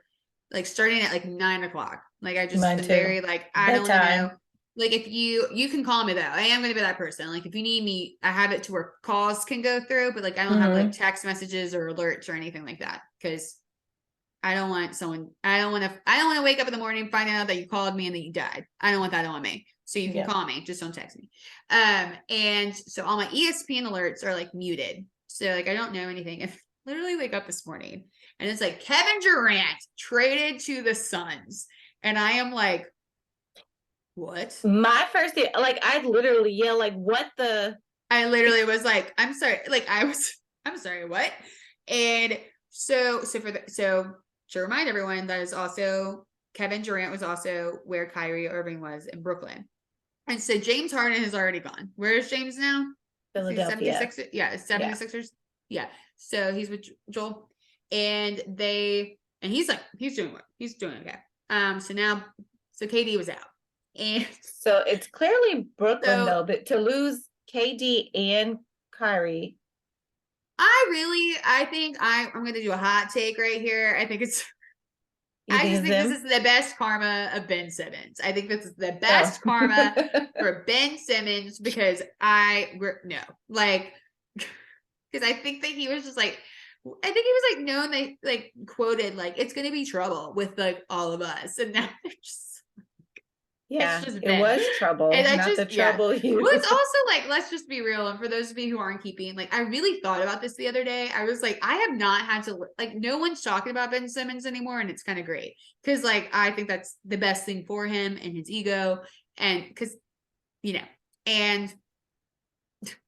like starting at like 9 o'clock. Like I just am very like I don't want to know. Like if you can call me though. I am gonna be that person. Like if you need me, I have it to where calls can go through, but like I don't have like text messages or alerts or anything like that. Cause I don't want to wake up in the morning, find out that you called me and that you died. I don't want that on me. So you can call me, just don't text me. And so all my ESPN alerts are like muted. So like I don't know anything. If literally wake up this morning and it's like Kevin Durant traded to the Suns. And I am like, what? My first day, like I literally yell, like, what the? I literally was like, I'm sorry. Like I'm sorry, what? And so to remind everyone, that is also Kevin Durant was also where Kyrie Irving was in Brooklyn. And so James Harden has already gone. Where is James now? Philadelphia. 76. Yeah, 76ers. Yeah. So he's with Joel. And he's doing what? He's doing okay. So KD was out. And so it's clearly Brooklyn though, but to lose KD and Kyrie. I think I'm going to do a hot take right here. I think this is the best karma of Ben Simmons. I think this is the best karma for Ben Simmons because because I think that he was just like, I think he was like known, quoted, like, it's going to be trouble with like all of us. And now they're just. It's Yeah, just it been. was trouble, And I not just, the yeah. trouble Well, you. it's also like, let's just be real. And for those of you who aren't keeping, like, I really thought about this the other day. I was like, I have not had to, like, no one's talking about Ben Simmons anymore. And it's kind of great. Cause, like, I think that's the best thing for him and his ego. And cause, you know, and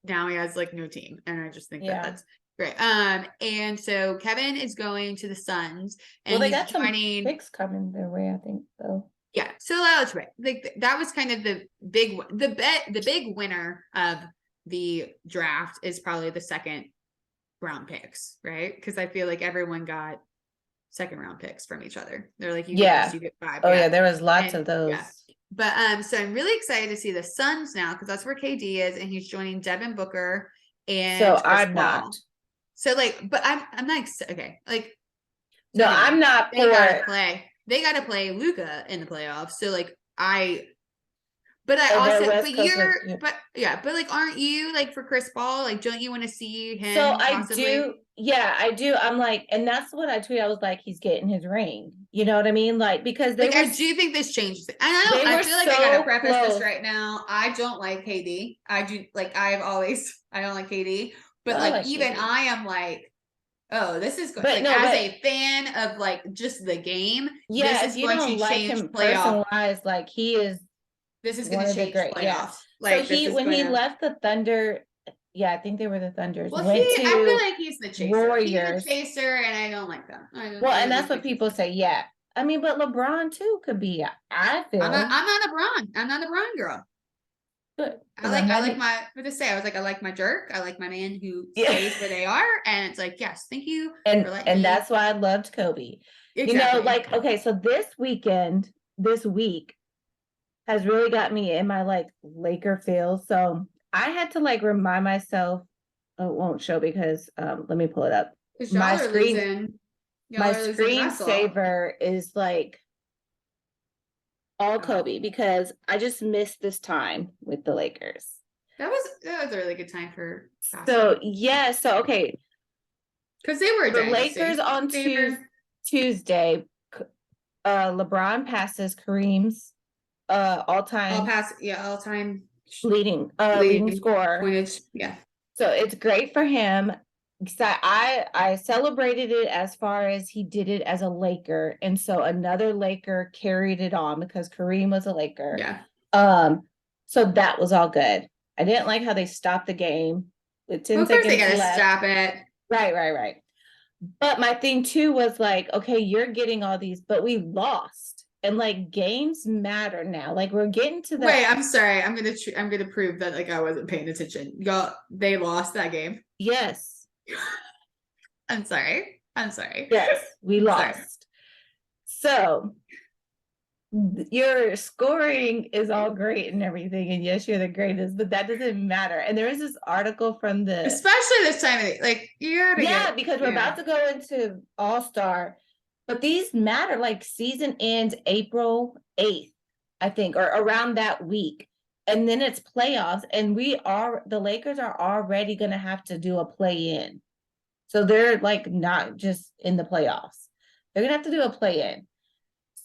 now he has, like, no team. And I just think that Yeah. that's great. And so Kevin is going to the Suns Well, and they he's got some joining. picks coming their way, I think, though. Yeah, so that's right. Like that was kind of the big winner of the draft is probably the second round picks, right? Because I feel like everyone got second round picks from each other. They're like, you get Yeah. this, you get five. Oh, Yeah. yeah, there was lots And of those. yeah. But so I'm really excited to see the Suns now because that's where KD is, and he's joining Devin Booker and So Chris I'm Paul. not. So like, but I'm not okay. Like, so No, anyway, I'm not they for gotta play. They gotta play Luca in the playoffs. So like but I their also, West but Coast. but like, aren't you like for Chris Paul? Like, don't you want to see him? So I possibly? do, yeah, I do. I'm like, and that's what I tweeted. I was like, he's getting his ring. You know what I mean? Like, because they Like, were, I do think this changes it. And they I were feel like I gotta so preface close. this right now. I don't like KD. I do like I don't like KD. But No, I like like even KD. I am like, oh, this is But like no, as but a fan of like just the game, yeah, this if is you going to don't like change him playoff. person wise, like he is This is one going to of the change great, yeah. playoffs. So Like this is when going he to. left the Thunder, yeah, I think they were the Thunders, Well, went I to feel like he's the chaser. He's a Warriors. chaser, and I don't like them. Well, I and don't that's like what the people chaser. say. Yeah. I mean, but LeBron too could be, I feel. I'm not a Bron. I'm not a Bron girl. Good. I like my what to say. I was like, I like my jerk. I like my man who stays where they are. And it's like, yes, thank you for letting And me. that's why I loved Kobe. Exactly. You know, like, okay, so this week has really got me in my like Laker feel. So I had to like remind myself, oh, it won't show because let me pull it up. Because y'all are losing. My screensaver is like all Kobe because I just missed this time with the Lakers. That was a really good time for basketball. So yeah, so okay. Because they were the Lakers on Tuesday. LeBron passes Kareem's all-time leading scorer. Pointage. Yeah. So it's great for him. So I celebrated it as far as he did it as a Laker, and so another Laker carried it on because Kareem was a Laker. Yeah. So that was all good. I didn't like how they stopped the game with 10 seconds they gotta left. Stop it. Right. But my thing too was like, okay, you're getting all these, but we lost, and like games matter now. Like we're getting to the. Wait, I'm sorry. I'm gonna prove that like I wasn't paying attention. Y'all, they lost that game. Yes. I'm sorry. Yes, we lost. So your scoring is all great and everything, and yes, you're the greatest, but that doesn't matter. And there is this article from especially this time of the, like because we're about to go into All-Star, but these matter. Like season ends April 8th, I think, or around that week, and then it's playoffs, and the Lakers are already going to have to do a play-in. So they're like not just in the playoffs. They're gonna have to do a play-in.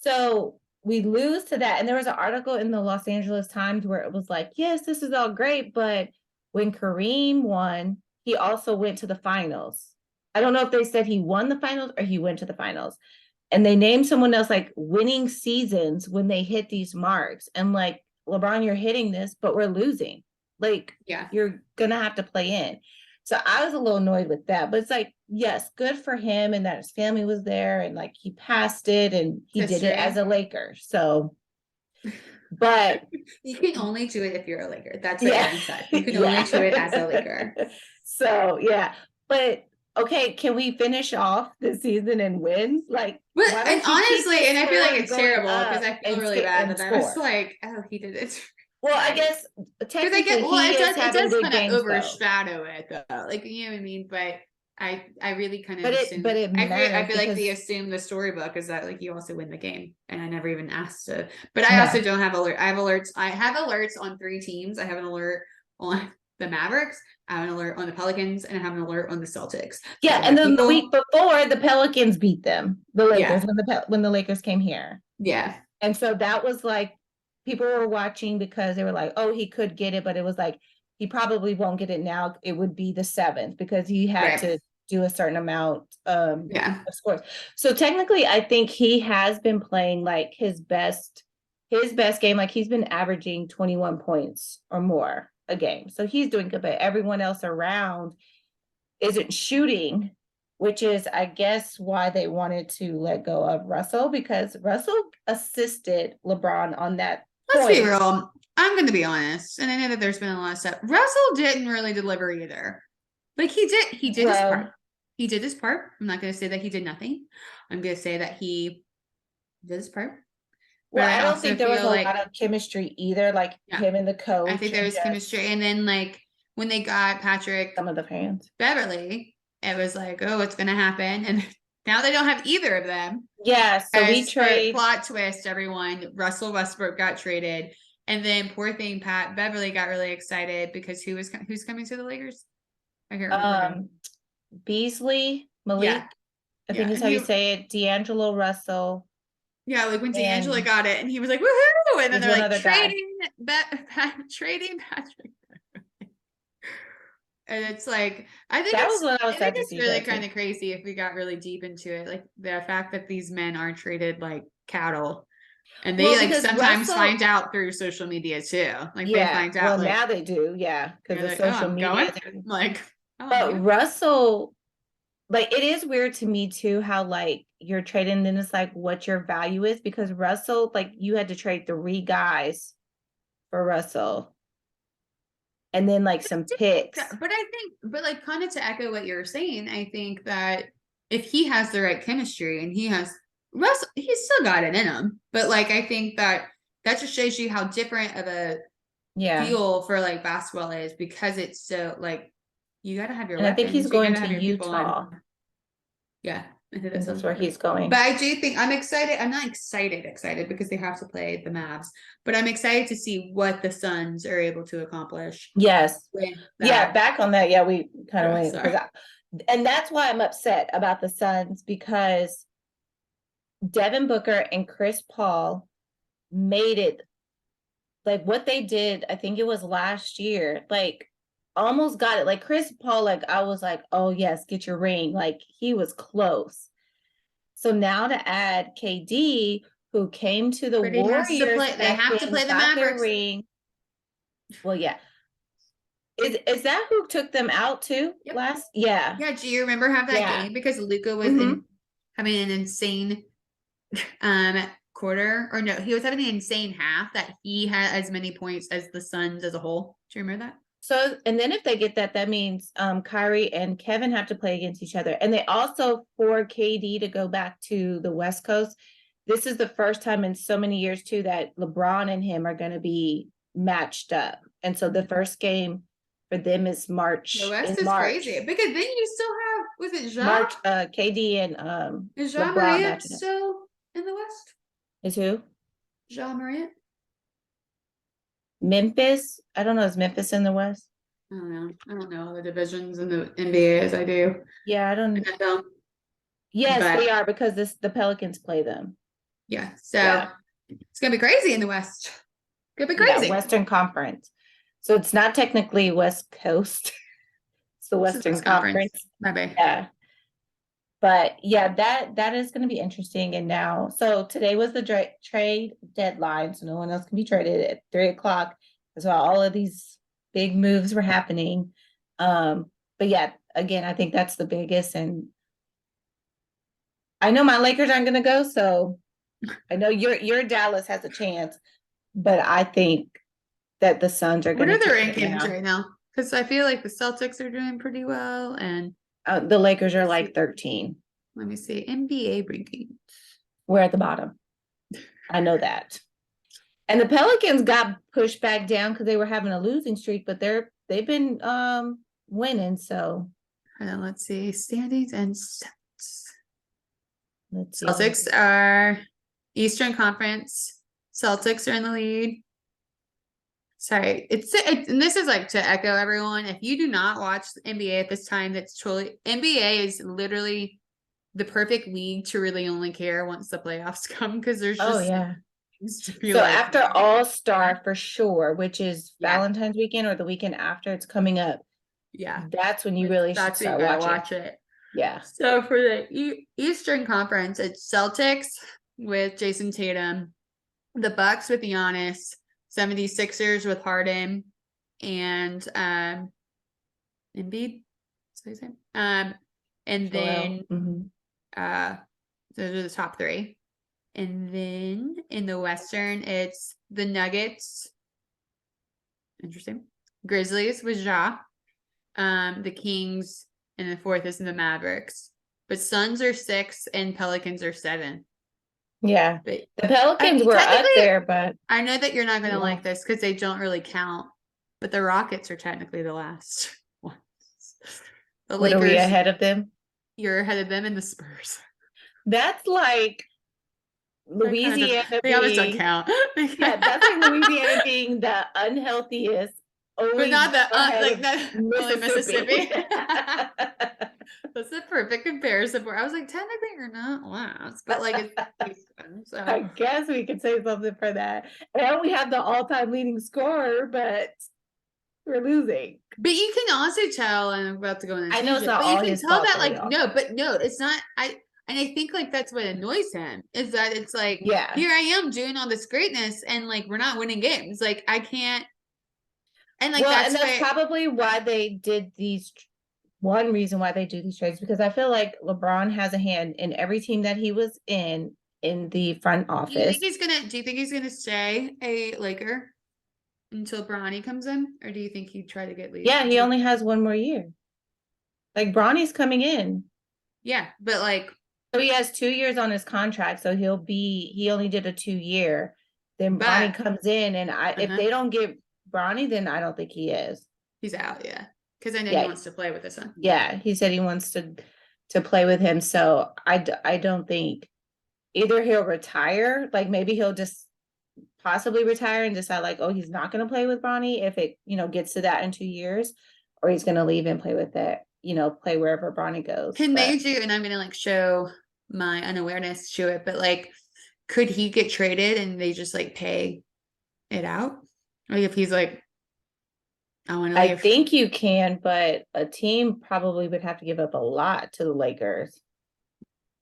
So we lose to that. And there was an article in the Los Angeles Times where it was like, yes, this is all great, but when Kareem won, he also went to the finals. I don't know if they said he won the finals or he went to the finals. And they named someone else like winning seasons when they hit these marks. And like, LeBron, you're hitting this, but we're losing. Like, you're gonna have to play in. So I was a little annoyed with that, but it's like, yes, good for him and that his family was there and like he passed it and he did it as a Laker. So, but you can only do it if you're a Laker. That's what Evan said. You can only do it as a Laker. So yeah, but okay, can we finish off the season and win? Like, and honestly, and I feel like it's terrible because I feel really bad that I was like, oh, he did it. Well, I guess technically it does kind of overshadow it though. Like, you know what I mean? But I really kind of assume. But it I feel like they assume the storybook is that like you also win the game, and I never even asked to. But I also don't have alert. I have alerts. I have alerts on 3 teams. I have an alert on the Mavericks. I have an alert on the Pelicans, and I have an alert on the Celtics. Yeah, and then the week before, the Pelicans beat them, the Lakers, when the Lakers came here. Yeah, and so that was like people were watching because they were like, oh, he could get it, but it was like, he probably won't get it now. It would be the 7th because he had Right. to do a certain amount Yeah. of scores. So technically, I think he has been playing like his best game. Like he's been averaging 21 points or more a game. So he's doing good, but everyone else around isn't shooting, which is, I guess, why they wanted to let go of Russell because Russell assisted LeBron on that Let's be point. real. I'm going to be honest, and I know that there's been a lot of stuff. Russell didn't really deliver either. Like he did his part. Well, He did his part. I'm not going to say that he did nothing. I'm going to say that he did his part. But well, I I don't also think there was feel a like, lot of chemistry either, like yeah, him and the I think coach there and was chemistry. just And then like when they got Patrick some of the fans. Beverly, it was like, oh, what's going to happen? And now they don't have either of them. Yeah, so we As for trade. plot twist, everyone, Russell Westbrook got traded. And then poor thing, Pat Beverly got really excited because who's coming to the Lakers? I can't remember who. Beasley, Yeah, Malik, I yeah, think is and how you say it, D'Angelo Russell, yeah, like when D'Angelo and got it, and he was like, "Woohoo!" And then there's they're one like other guy. trading Patrick, and it's like That was when I was I think sad to it's see really that too. kind of crazy if we got really deep into it, like the fact that these men are treated like cattle. And they Well, like because sometimes Russell, find out through social media too. Like they yeah, find well out like now they do, yeah, because they're the like, oh, social I'm media. going. I'm like, oh But man. Russell, like it is weird to me too how like you're trading, then it's like what your value is because Russell, like you had to trade 3 guys for Russell, and then like some picks. But I think, but like kind of to echo what you're saying, I think that if he has the right chemistry and he has Russell, he's still got it in him. But like I think that that just shows you how different of a Yeah, feel for like basketball is because it's so like you got to have your and I think he's weapons, you got going to to have your people on. Utah. Yeah, I think I that think that's sounds where right. he's going. But I do think I'm excited. I'm not excited because they have to play the Mavs, but I'm excited to see what the Suns are able to accomplish Yes. with Yeah, that. back on that. Yeah, we kind of Yeah, went sorry. because and that's why I'm upset about the Suns because Devin Booker and Chris Paul made it like what they did, I think it was last year, like almost got it. Like Chris Paul, like I was like, oh yes, get your ring. Like he was close. So now to add KD, who came to the But he has to Warriors play. They have to second, play the got their Mavericks. ring. Well, yeah. Is that who took them out too Yep. last? Yeah. Yeah. Do you remember have that Yeah. game because Luca was Hmm. in having an insane quarter, or no, he was having an insane half that he had as many points as the Suns as a whole. Do you remember that? So, and then if they get that, that means Kyrie and Kevin have to play against each other. And they also, for KD to go back to the West Coast, this is the first time in so many years, too, that LeBron and him are going to be matched up. And so the first game for them is The in West is crazy March. because then you still have, was it Ja? March, KD and Is Ja LeBron Morant matching up. still in the West? Is who? Ja Morant? Memphis? I don't know. Is Memphis in the West? I don't know. I don't know the divisions in the NBA as I do. Yeah, I don't. NFL. Yes, But they are because the Pelicans play them. yeah, so Yeah. it's gonna be crazy in the West. It's gonna be Yeah, crazy. Western Conference. So it's not technically West Coast. It's the This is Western West Conference. Conference. My bad. Yeah. But yeah, that is going to be interesting. And now, so today was the trade deadline, so no one else can be traded at 3 o'clock. That's why all of these big moves were happening. But yeah, again, I think that's the biggest. And I know my Lakers aren't going to go, so I know your Dallas has a chance, but I think that the Suns are What going to are the take it rankings now. right now? Because I feel like the Celtics are doing pretty well, and The Lakers are like 13. let me see NBA ranking. We're at the bottom. I know that. And the Pelicans got pushed back down because they were having a losing streak, but they've been winning. So Let's see standings and stats. let's see. Celtics are Eastern Conference. Celtics are in the lead. Sorry, and this is like to echo everyone. If you do not watch the NBA at this time, that's totally NBA is literally the perfect league to really only care once the playoffs come because there's Oh just yeah. to be So like, after All-Star for sure, which is yeah, Valentine's weekend or the weekend after it's coming up, yeah, that's when you really should that's what you start gotta watching. watch it. Yeah. So for the Eastern Conference, it's Celtics with Jason Tatum, the Bucks with Giannis, 76ers with Harden, and Embiid. So and then those are the top three. And then in the Western, it's the Nuggets. Interesting. Grizzlies with Ja. The Kings, and the fourth is the Mavericks. But Suns are 6 and Pelicans are 7. Yeah. But The Pelicans were up there, but I know that you're not going to yeah. like this because they don't really count. But the Rockets are technically the last ones. The What are we Lakers, ahead of them? you're ahead of them, and the Spurs. That's like Louisiana They always don't being, count. yeah, that's like Louisiana being the unhealthiest, But only not the ahead like of that only Mississippi. Mississippi. That's the perfect comparison where I was like, technically you're not last, but like it's so I guess we could say something for that. And we have the all-time leading scorer, but we're losing. but you can also tell, and I'm about to go on a I know it's tangent, not but you all can his tell fault that though, like y'all. no, it's not. And I think like that's what annoys him is that it's like, Yeah. here I am doing all this greatness and like we're not winning games. Like I can't. And like Well, and that's what probably why they did these. One reason why they do these trades, because I feel like LeBron has a hand in every team that he was in the front do you office. think he's gonna stay a Laker until Bronny comes in, or do you think he'd try to get leave? Yeah, he only has one more year. Like Bronny's coming in. Yeah, but like So he has 2 years on his contract. So he only did a 2 year. Then Bronny but comes in, and if they don't get Bronny, then I don't think he is. he's out, yeah. Because I know he Yeah. wants to play with this one. Yeah, he said he wants to play with him. So I don't think either he'll retire, like maybe he'll just possibly retire and decide like, oh, he's not going to play with Bronny if it, gets to that in 2 years, or he's going to leave and play with it, play wherever Bronny goes. Can they do, and I'm going to like show my unawareness to it, but like, could he get traded and they just like pay it out? Like if he's like, I want to I leave. think you can, but a team probably would have to give up a lot to the Lakers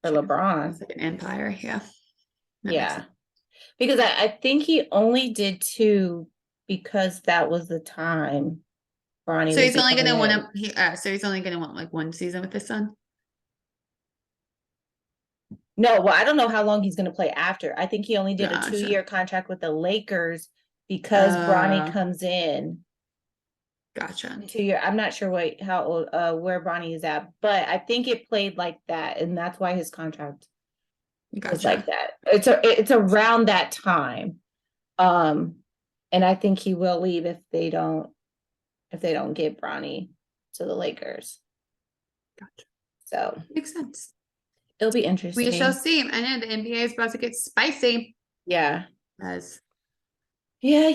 for LeBron. It's like an empire, yeah. Yeah. Because I think he only did 2 because that was the time Bronny. So he's only going to want so he's only going to want like one season with his son. No, well, I don't know how long he's going to play after. I think he only did a Gotcha. 2-year contract with the Lakers because Bronny comes in. Gotcha. 2 year. I'm not sure where Bronny is at, but I think it played like that, and that's why his contract is like that. It's around that time, and I think he will leave if they don't get Bronny to the Lakers. Gotcha. So makes sense. It'll be interesting. We shall see. I know the NBA is about to get spicy. Yeah. As Yeah.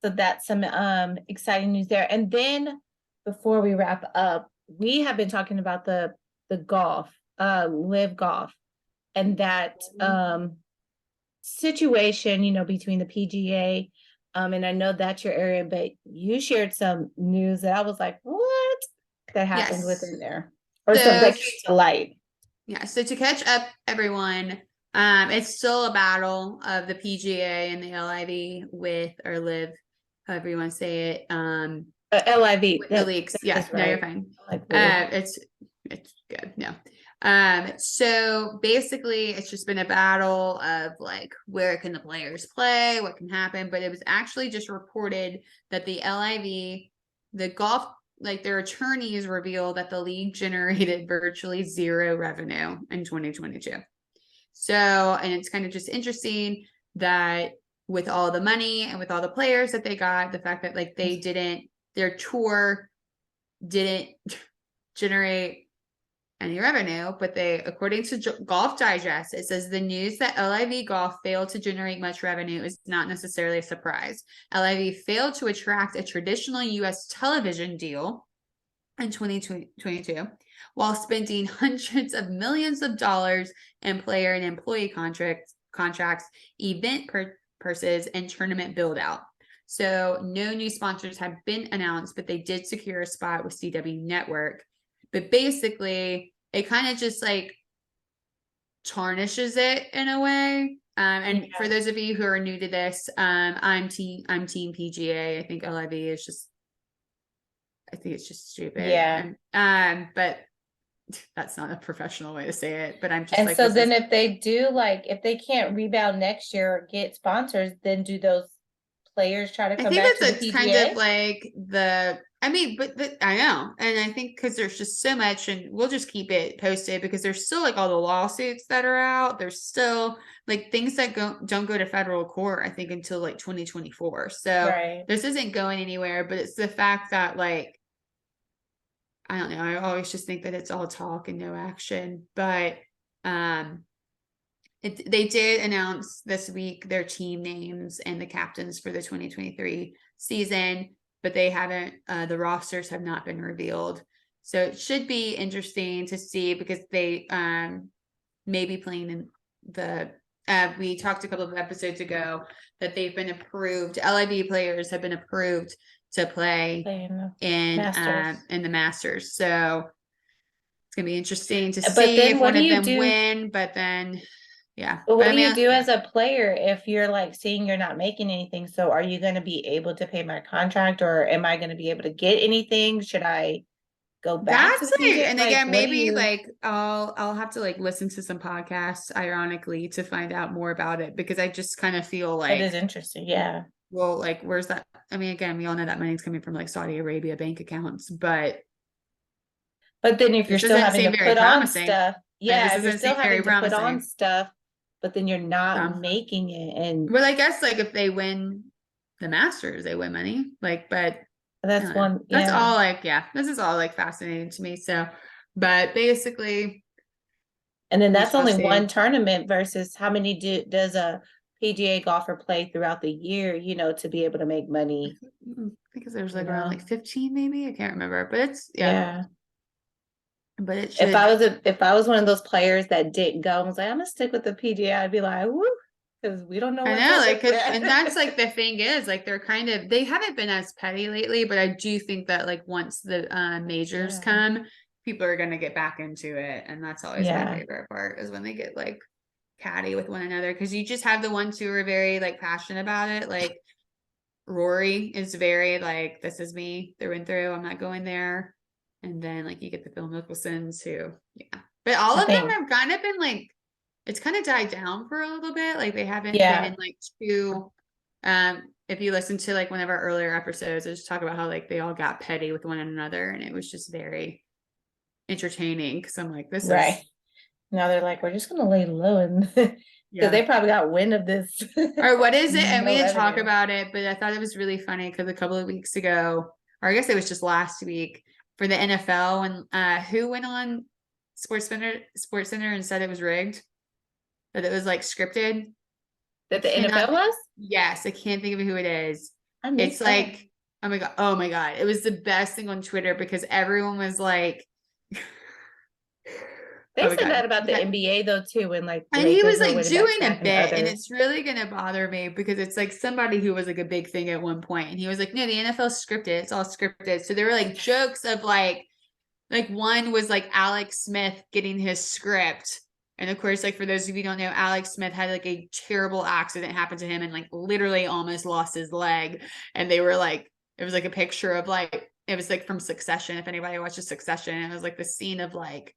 So that's some exciting news there. And then before we wrap up, we have been talking about the golf, live golf, and that situation, between the PGA. And I know that's your area, but you shared some news that I was like, what? That happened within there. Or something that came to light. Yeah. So to catch up, everyone, it's still a battle of the PGA and the LIV with or live, however you want to say it. LIV. The leagues. Yeah, no, you're fine. It's good. No. So basically it's just been a battle of like, where can the players play? What can happen? But it was actually just reported that the LIV, the golf, like their attorneys revealed that the league generated virtually zero revenue in 2022. So, and it's kind of just interesting that with all the money and with all the players that they got, the fact that like their tour didn't generate any revenue, but according to Golf Digest, it says the news that LIV Golf failed to generate much revenue is not necessarily a surprise. LIV failed to attract a traditional U.S. television deal in 2022. while spending hundreds of millions of dollars in player and employee contracts, event purses, and tournament build out. So no new sponsors have been announced, but they did secure a spot with CW Network. But basically, it kind of just like tarnishes it in a way. And for those of you who are new to this, I'm team PGA. I think LIV is just, I think it's just stupid. Yeah. But that's not a professional way to say it. But I'm just And like, so then if they do, like, if they can't rebound next year or get sponsors, then do those players try to I come think back to the that's kind PGA? of like I mean, but I know. And I think because there's just so much, and we'll just keep it posted because there's still like all the lawsuits that are out. There's still like things that don't go to federal court, I think, until like 2024. So Right. this isn't going anywhere, but it's the fact that like, I don't know. I always just think that it's all talk and no action. But they did announce this week their team names and the captains for the 2023 season, but they haven't, the rosters have not been revealed. So it should be interesting to see because they may be playing in the, we talked a couple of episodes ago that they've been approved, LIV players have been approved to play in the Masters. So it's going to be interesting to see if one of them win, but then yeah. But what do you do as a player if you're like seeing you're not making anything? So are you going to be able to pay my contract or am I going to be able to get anything? Should I go back to That's the PGA? and Like, again, what do maybe you? like I'll have to like listen to some podcasts ironically to find out more about it because I just kind of feel That like is interesting. Yeah. well, like where's that? I mean, again, we all know that money's coming from like Saudi Arabia bank accounts, but then if you're this still doesn't having seem to very put on promising. stuff, And this yeah, if you're doesn't seem still very having to put on promising. stuff, but then you're not making it. And well, I guess like if they win the Masters, they win money. Like, but that's one, that's yeah. all like, yeah, this is all like fascinating to me. So, but basically, and then that's only one tournament versus how many does a PGA golfer play throughout the year, you know, to be able to make money. Because there's like around like 15 maybe, I can't remember, but it's yeah. But it should. If I was one of those players that didn't go and was like, I'm gonna stick with the PGA, I'd be like, woo, because we don't know I what's know, up like, with that. and that's like the thing is, like, they haven't been as petty lately, but I do think that like once the majors come, people are gonna get back into it, and that's always my favorite part is when they get like catty with one another because you just have the ones who are very like passionate about it, like Rory is very like, this is me through and through. I'm not going there. And then like you get the Phil Mickelsons who, yeah. But all of them have kind of been like, it's kind of died down for a little bit. Like they haven't been in like too, if you listen to like one of our earlier episodes, I just talk about how like they all got petty with one another and it was just very entertaining. Cause I'm like, this is. Now they're like, we're just gonna lay low and because they probably got wind of this. Or what is it? And we didn't talk about it, but I thought it was really funny because a couple of weeks ago, or I guess it was just last week for the NFL, and who went on SportsCenter and said it was rigged, that it was like scripted. That the NFL was? Yes, I can't think of who it is. It's like, oh my god, it was the best thing on Twitter because everyone was like. They said that about the NBA though too, and like he was like doing a bit, and it's really gonna bother me because it's like somebody who was like a big thing at one point, and he was like, "No, the NFL's scripted; it's all scripted." So there were like jokes of like one was like Alex Smith getting his script, and of course, like for those of you who don't know, Alex Smith had like a terrible accident happen to him, and like literally almost lost his leg, and they were like, it was like a picture of like it was like from Succession. If anybody watches Succession, it was like the scene of like.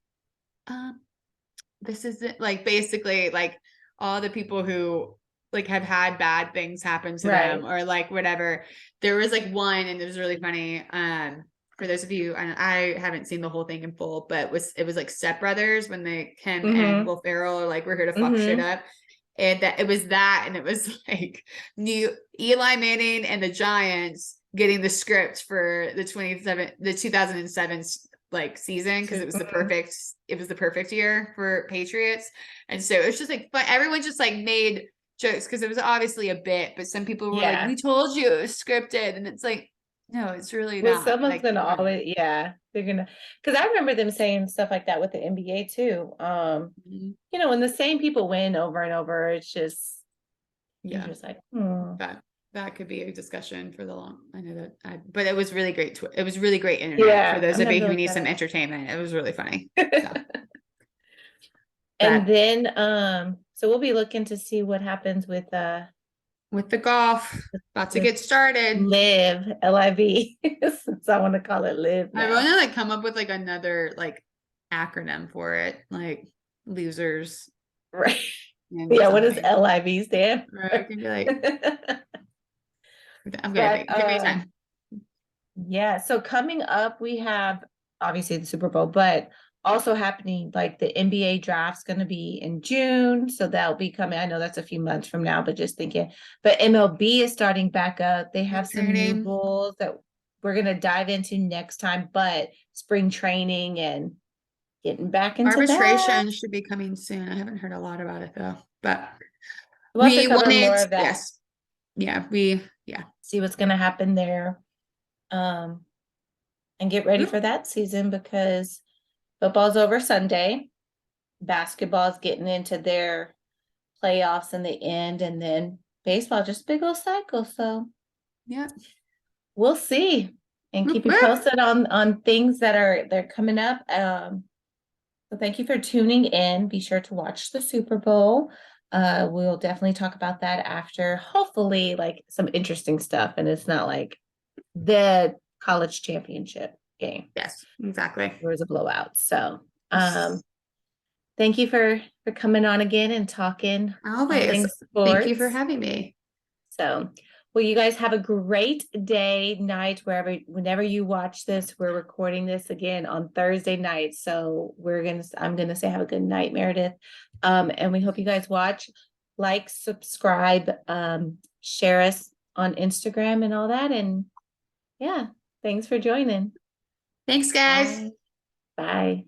This isn't like basically like all the people who like have had bad things happen to them or like whatever. There was like one, and it was really funny. For those of you, and I haven't seen the whole thing in full, but it was like Step Brothers when Kim and Will Ferrell are like, we're here to fuck shit up. And that it was that, and it was like new Eli Manning and the Giants getting the script for the 2007 like season because it was the perfect year for Patriots. And so it's just like, but everyone just like made jokes because it was obviously a bit, but some people were like, we told you it was scripted. And it's like, No, it's really Well, not. someone's Like, gonna yeah. always, yeah, they're gonna, because I remember them saying stuff like that with the NBA too. Mhm. When the same people win over and over, it's just, you're Yeah. just like, hmm. That that could be a discussion for the long. I know that but it was really great. It was really great internet for Yeah, those I'm of gonna have you to who look need some that entertainment. It was really funny. So, up. And but then, so we'll be looking to see what happens with with the golf about to with get started, live LIV, since I want to call it live I want now. to like come up with like another like acronym for it, like losers Right. and Yeah, what does something. LIV stand Right? I for? can be like, I'm gonna But think. Give me time. yeah, so coming up, we have obviously the Super Bowl, but also happening like the NBA draft's going to be in June. So that'll be coming. I know that's a few months from now, but just thinking. But MLB is starting back up. They have some new Training. rules that we're going to dive into next time, but spring training and getting back into that. Arbitration should be coming soon. I haven't heard a lot about it though, but We'll have to we cover wanted, more of that, yes, yeah, yeah. see what's going to happen there. Um, and get ready Oop. for that season because football's over Sunday. Basketball's getting into their playoffs in the end, and then baseball just big old cycle. So Yeah. we'll see and Whoop, keep you whoop. posted on things that they're coming up. So thank you for tuning in. Be sure to watch the Super Bowl. We'll definitely talk about that after, hopefully, like some interesting stuff, and it's not like the college championship game. Yes, exactly. There was a blowout. So thank you for coming on again and talking all Always. things Thank you for sports. having me. So, well, you guys have a great day, night, whenever you watch this. We're recording this again on Thursday night. So I'm gonna say have a good night, Meredith. And we hope you guys watch, like, subscribe, share us on Instagram and all that. And yeah, thanks for joining. Thanks, guys. Bye. Bye.